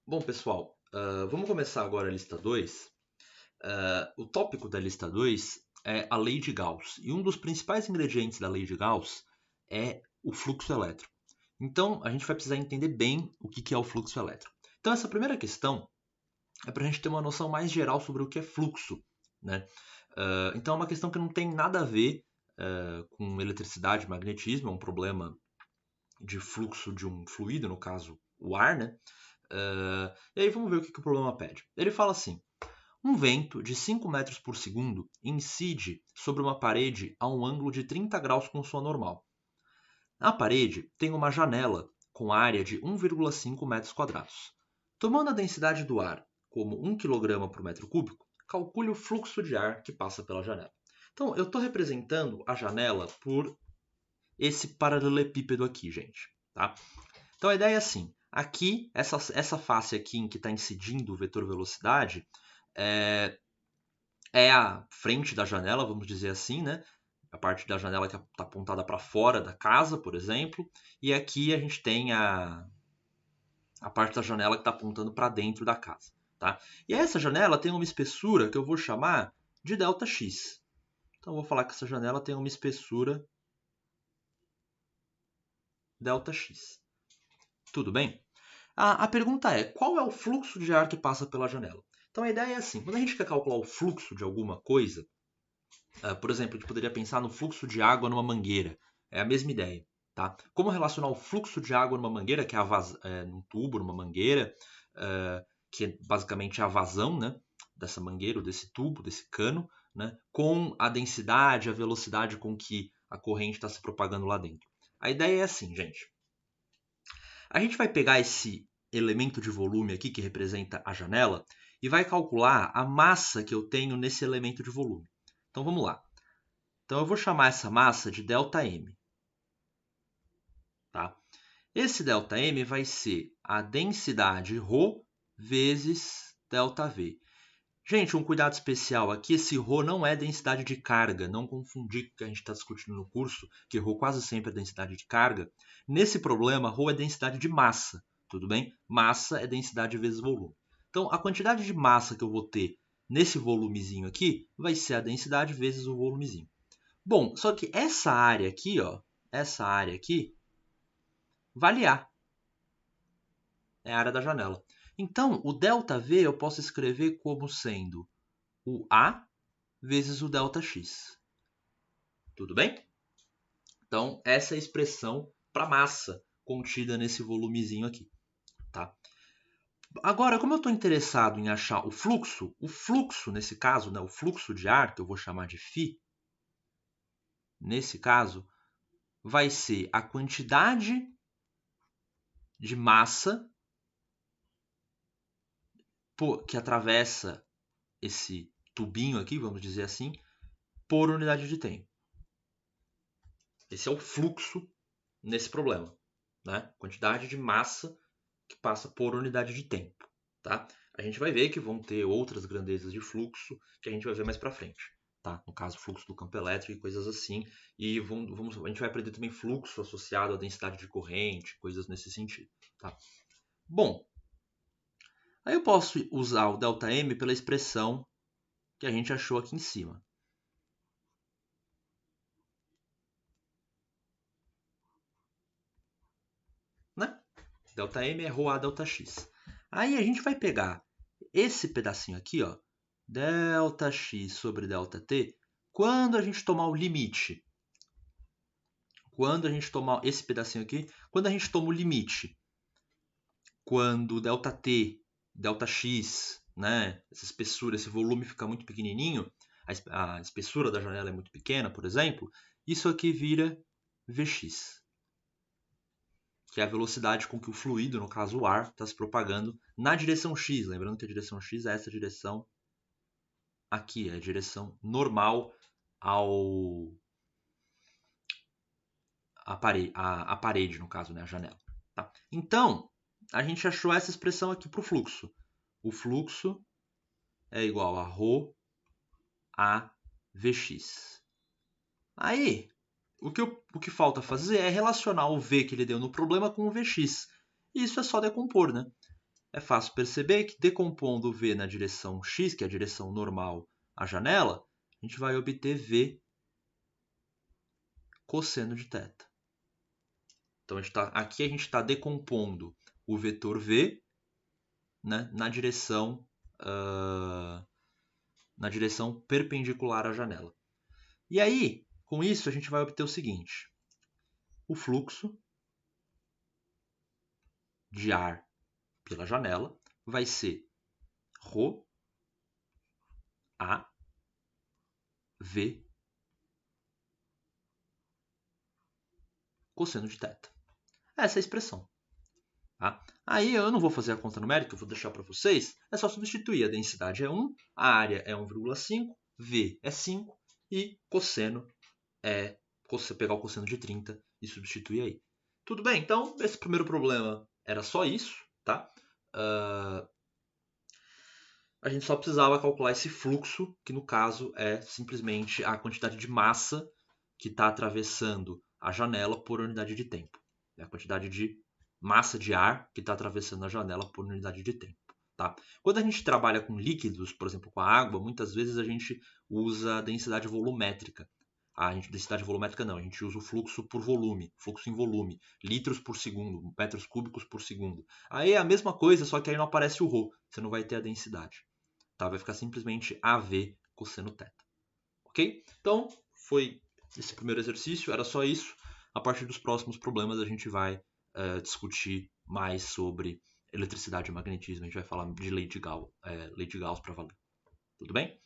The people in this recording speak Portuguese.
Bom, pessoal, vamos começar agora a lista 2. O tópico da lista 2 é a lei de Gauss. E um dos principais ingredientes da lei de Gauss é o fluxo elétrico. Então, a gente vai precisar entender bem o que é o fluxo elétrico. Então, essa primeira questão é para a gente ter uma noção mais geral sobre o que é fluxo, né? Então, é uma questão que não tem nada a ver com eletricidade e magnetismo, é um problema de fluxo de um fluido, no caso, o ar, né? E aí vamos ver o que o problema pede. Ele fala assim: um vento de 5 metros por segundo incide sobre uma parede a um ângulo de 30 graus com sua normal. A parede tem uma janela com área de 1,5 metros quadrados. Tomando a densidade do ar como 1 kg por metro cúbico, calcule o fluxo de ar que passa pela janela. Então, eu estou representando a janela por esse paralelepípedo aqui, gente. Tá? Então a ideia é assim: aqui, essa face aqui em que está incidindo o vetor velocidade é a frente da janela, vamos dizer assim, né? A parte da janela que está apontada para fora da casa, por exemplo, e aqui a gente tem a parte da janela que está apontando para dentro da casa. Tá? E essa janela tem uma espessura que eu vou chamar de ΔX. Então eu vou falar que essa janela tem uma espessura ΔX. Tudo bem? A pergunta é: qual é o fluxo de ar que passa pela janela? Então a ideia é assim: quando a gente quer calcular o fluxo de alguma coisa, por exemplo, a gente poderia pensar no fluxo de água numa mangueira. É a mesma ideia. Tá? Como relacionar o fluxo de água numa mangueira, que é num tubo, numa mangueira, que é basicamente a vazão, né, dessa mangueira, ou desse tubo, desse cano, né, com a densidade, a velocidade com que a corrente está se propagando lá dentro. A ideia é assim, gente. A gente vai pegar esse elemento de volume aqui, que representa a janela, e vai calcular a massa que eu tenho nesse elemento de volume. Então vamos lá. Então eu vou chamar essa massa de ΔM. Tá? Esse ΔM vai ser a densidade ρ vezes ΔV. Gente, um cuidado especial aqui, esse ρ não é densidade de carga, não confundir com o que a gente está discutindo no curso, que ρ quase sempre é densidade de carga. Nesse problema, ρ é densidade de massa, tudo bem? Massa é densidade vezes volume. Então, a quantidade de massa que eu vou ter nesse volumezinho aqui vai ser a densidade vezes o volumezinho. Bom, só que essa área aqui, ó, essa área aqui, vale A. É a área da janela. Então, o ΔV eu posso escrever como sendo o A vezes o ΔX. Tudo bem? Então, essa é a expressão para massa contida nesse volumezinho aqui. Tá? Agora, como eu estou interessado em achar o fluxo nesse caso, né, o fluxo de ar, que eu vou chamar de φ, nesse caso, vai ser a quantidade de massa que atravessa esse tubinho aqui, vamos dizer assim, por unidade de tempo. Esse é o fluxo nesse problema, né? Quantidade de massa que passa por unidade de tempo, tá? A gente vai ver que vão ter outras grandezas de fluxo que a gente vai ver mais para frente, tá? No caso, fluxo do campo elétrico e coisas assim. E a gente vai aprender também fluxo associado à densidade de corrente, coisas nesse sentido, tá? Bom, aí eu posso usar o ΔM pela expressão que a gente achou aqui em cima. Né? ΔM é ρA ΔX. Aí a gente vai pegar esse pedacinho aqui, ó, ΔX sobre ΔT, quando a gente tomar o limite. Quando a gente tomar esse pedacinho aqui, quando a gente toma o limite, quando ΔT, ΔX, né, essa espessura, esse volume fica muito pequenininho, a espessura da janela é muito pequena, por exemplo, isso aqui vira Vx, que é a velocidade com que o fluido, no caso o ar, está se propagando na direção x. Lembrando que a direção x é essa direção aqui, é a direção normal à parede, no caso, né, a janela. Tá? Então, a gente achou essa expressão aqui para o fluxo. O fluxo é igual a ρ a Vx. Aí, o que falta fazer é relacionar o V que ele deu no problema com o Vx. E isso é só decompor, né? é fácil perceber que decompondo V na direção x, que é a direção normal à janela, a gente vai obter V cosseno de θ. Então, aqui a gente está decompondo o vetor V, né, na direção perpendicular à janela. E aí, com isso, a gente vai obter o seguinte. O fluxo de ar pela janela vai ser ρ a V cosseno de θ. Essa é a expressão. Tá? Aí eu não vou fazer a conta numérica, eu vou deixar para vocês. É só substituir. A densidade é 1, a área é 1,5, V é 5 e cosseno é pegar o cosseno de 30 e substituir aí. Tudo bem? Então, esse primeiro problema era só isso. Tá? A gente só precisava calcular esse fluxo, que no caso é simplesmente a quantidade de massa que está atravessando a janela por unidade de tempo. É a quantidade de massa de ar que está atravessando a janela por unidade de tempo. Tá? Quando a gente trabalha com líquidos, por exemplo, com a água, muitas vezes a gente usa a densidade volumétrica. Densidade volumétrica não, a gente usa o fluxo por volume, fluxo em volume, litros por segundo, metros cúbicos por segundo. Aí é a mesma coisa, só que aí não aparece o ρ, você não vai ter a densidade. Tá? Vai ficar simplesmente AV cosseno θ. Ok? Então, foi esse primeiro exercício, era só isso. A partir dos próximos problemas a gente vai discutir mais sobre eletricidade e magnetismo. A gente vai falar de lei de Gauss para valer. Tudo bem?